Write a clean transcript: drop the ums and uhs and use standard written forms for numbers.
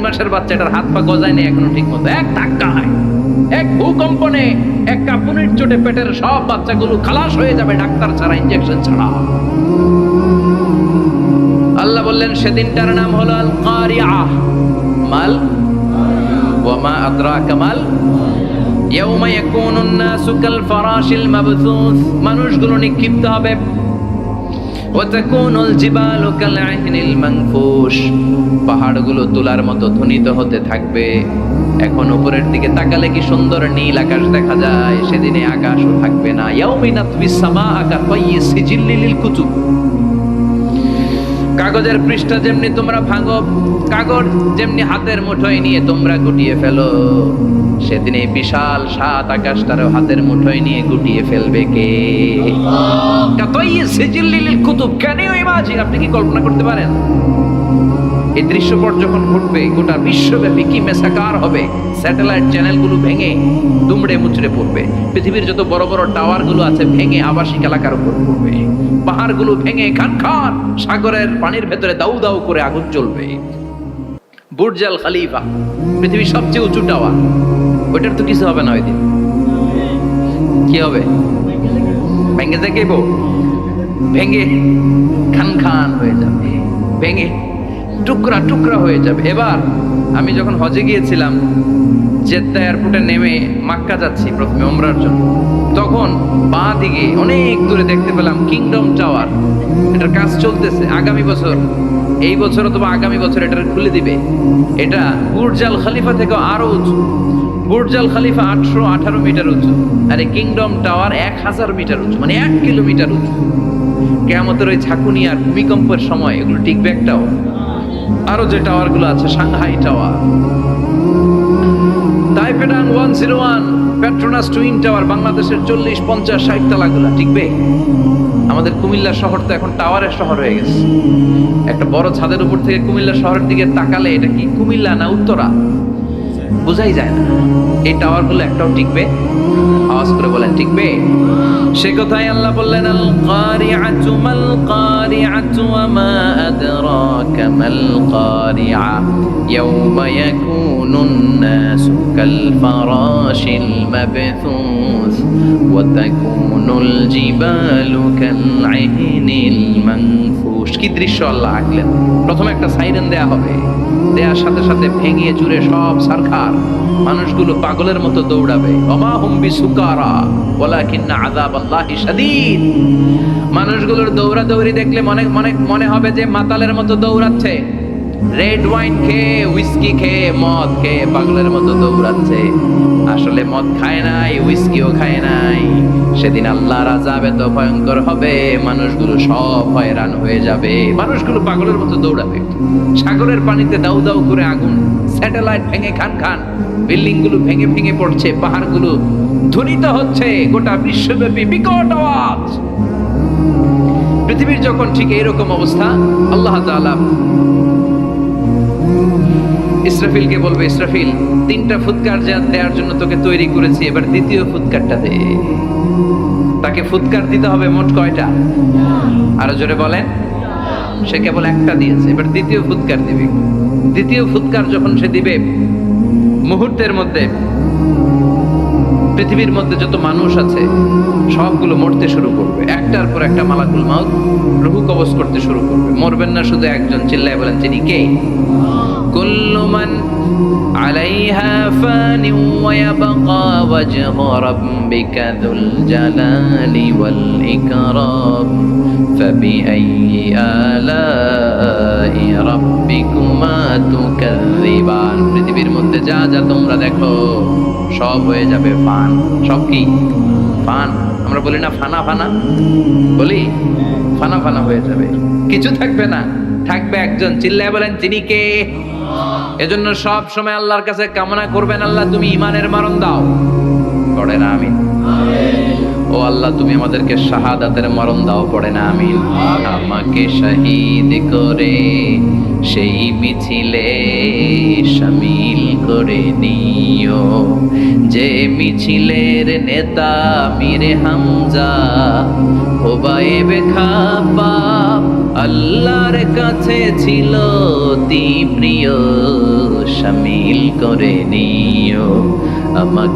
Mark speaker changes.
Speaker 1: মাসের বাচ্চাটার হাত পা গজায় নেই এখনো ঠিক মতো, এক ধাক্কায় এক ভূকম্পনে এক কাঁপুনির চোটে পেটের সব বাচ্চাগুলো খালাস হয়ে যাবে ডাক্তার ছাড়া, ইনজেকশন ছাড়া। আল্লাহ বললেন সেদিনটার নাম হলো আল কারিআহ। মাল ওয়া মা আদরাকা মাল ইয়াউমা ইয়াকুনুন নাসু কাল ফারাশিল মাবথুস, মানুষগুলো নিক্ষিপ্ত হবে। ওয়াতাকুনুল জিবালু কাল আহনিল মানফুশ, পাহাড়গুলো তুলার মতো ধ্বনিত হতে থাকবে। এখন উপরের দিকে তাকালে কি সুন্দর নীল আকাশ দেখা যায়, সেদিনে আকাশও থাকবে না। ইয়াউমিনা তুবিস সামাআ কাতাইয়িস সিজিল্লিল কুতুব, কাগজের পৃষ্ঠা যেমনি তোমরা ভাঙো, কাগজ যেমনি হাতের মুঠোয় নিয়ে তোমরা গুটিয়ে ফেলো, সেদিন এই বিশাল সাত আকাশটারও হাতের মুঠোয় নিয়ে গুটিয়ে ফেলবে কে? কাতাইয়িস সিজিল্লিল কুতুব, ক্যান ইউ ইমাজিন? আপনি কি কল্পনা করতে পারেন এই দৃশ্যপট যখন ঘটবে গোটা বিশ্বব্যাপী কি মেসাকার হবে? স্যাটেলাইট চ্যানেলগুলো ভেঙে দুমড়ে মুচড়ে পড়বে, পৃথিবীর যত বড় বড় টাওয়ারগুলো আছে ভেঙে আবাসিক এলাকার উপর পড়বে, পাহাড়গুলো ভেঙে খান খান সাগরের পানির ভেতরে দাউ দাউ করে আগুন জ্বলবে। বুর্জ আল খলিফা পৃথিবীর সবচেয়ে উঁচু টাওয়ার, ওইটার তো কিছু হবে না, ওই দিন কি হবে? ভেঙে দেখেব, ভেঙে খান খান হয়ে যাবে, ভেঙে টুকরা টুকরা হয়ে যাবে। এবার আমি যখন হজে গিয়েছিলাম, জেদ্দা এয়ারপোর্টে নেমে মাক্কা যাচ্ছি প্রথমে ওমরার জন্য, তখন বাঁ দিকে অনেক দূরে দেখতে পেলাম কিংডম টাওয়ার। এটার কাজ চলতেছে, আগামী বছর, এই বছর অথবা আগামী বছর এটা খুলে দিবে। এটা বুর্জ আল খলিফা থেকে আরো উঁচু। বুর্জ আল খলিফা 818 মিটার উঁচু, আর এই কিংডম টাওয়ার 1000 মিটার উঁচু, মানে 1 কিলোমিটার উঁচু। কিয়ামতের ওই ঝাঁকুনি আর ভূমিকম্পের সময় এগুলো টিকবে একটাও? আরো যে টাওয়ার গুলো আছে, সাংহাই টাওয়ার, তাইপেডাং 101, পেট্রোনাস টুইন টাওয়ার, বাংলাদেশের 40, 50, 60 তলাগুলা টিকবে? আমাদের কুমিল্লা শহর তো এখন টাওয়ারের শহর হয়ে গেছে। একটা বড় ছাদের উপর থেকে কুমিল্লা শহরের দিকে তাকালে এটা কি কুমিল্লা না উত্তরা বোঝাই যায় না। এই টাওয়ার গুলো একটাও টিকবে? আওয়াজ করে বলেন টিকবে? সে কথাই আল্লাহ বললেন আল কারিআতু মাল কারিআতু ওয়া মা আদরাকা মাল কারিআ ইয়াউমা ইয়াকুনুন নাসু কাল ফারাশিল মাবথুস ওয়া তাকুনুল জিবালু কাল আহনিল মানফুশ। কি দৃশ্য আল্লাহ আঁকলেন! প্রথমে একটা সাইরেন দেয়া হবে, দেয়ার সাথে সাথে ভেঙে চুরে সব সারখার, মানুষগুলো পাগলের মতো দৌড়াবে। ওমা হুম বিসুকারা ওয়ালাকিন্না আযাবাল্লাহি শাদীদ। মানুষগুলোর দৌড়াদৌড়ি দেখলে মনে হবে যে মাতালের মতো দৌড়াচ্ছে, রেড ওয়াইন খেয়ে, হুইস্কি খেয়ে, মদ খেয়ে পাগলের মতো দৌড়াচ্ছে। আসলে মদ খায় নাই, হুইস্কিও খায় নাই। সেদিন আল্লাহর আযাব এত ভয়ঙ্কর হবে, মানুষগুলো সব হয়রান হয়ে যাবে, মানুষগুলো পাগলের মতো দৌড়াবে। সাগরের পানিতে দাউ দাউ করে আগুন, স্যাটেলাইট ভেঙে খান খান, বিল্ডিং গুলো ভেঙে ভেঙে পড়ছে, পাহাড়গুলো ধ্বনিত হচ্ছে, গোটা বিশ্বব্যাপী বিকট আওয়াজ। পৃথিবীর যখন ঠিক এইরকম অবস্থা, আল্লাহ তাআলা ইসরাফিলকে বলবে, ইসরাফিল 3টা ফুৎকার দেওয়ার জন্য তোকে তৈরি করেছি, এবার দ্বিতীয় ফুৎকারটা দে। তাকে ফুৎকার দিতে হবে মোট কয়টা? আরো জোরে বলেন। সে কেবল একটা দিয়েছে, এবার দ্বিতীয় ফুৎকার দিবে। দ্বিতীয় ফুৎকার যখন সে দিবে, মুহূর্তের মধ্যে পৃথিবীর মধ্যে যত মানুষ আছে সবগুলো মরতে শুরু করবে, একটার পর একটা মালাকুল মাউত রূহ কবজ করতে শুরু করবে। মরবেন না শুধু একজন, চিল্লায় বলেন তিনি কে? কুল্লু মান আলাইহা ফানি ওয়া ইয়াবকা ওয়াজহু রাব্বিকা যুল জালালি ওয়াল ইকরাম ফাবিআইয়ি আলাই রাব্বিকুমা তুকাযযিবান। পৃথিবীর মধ্যে যা যা তোমরা দেখো সব হয়ে যাবে ফান। সব কি? ফান। আমরা বলি না ফানা ফানা, বলি ফানা ফানা হয়ে যাবে, কিছু থাকবে না, থাকবে একজন, চিল্লায় বলেন তিনি কে? এজন্য সব সময় আল্লাহর কাছে কামনা করবেন, আল্লাহ তুমি ঈমানের মরণ দাও। পড়েন আমিন। ও আল্লাহ তুমি আমাদেরকে শাহাদাতের মরণ দাও। পড়েন আমিন। আমাকে শহীদ করে সেই মিছিলে শামিল করে নিও, যে মিছিলের নেতা মীর হামজা, ওবায়েব খাব্বাব আল্লাহর কাছে ছিল অতি প্রিয়, শামিল করে নিও আমাকে।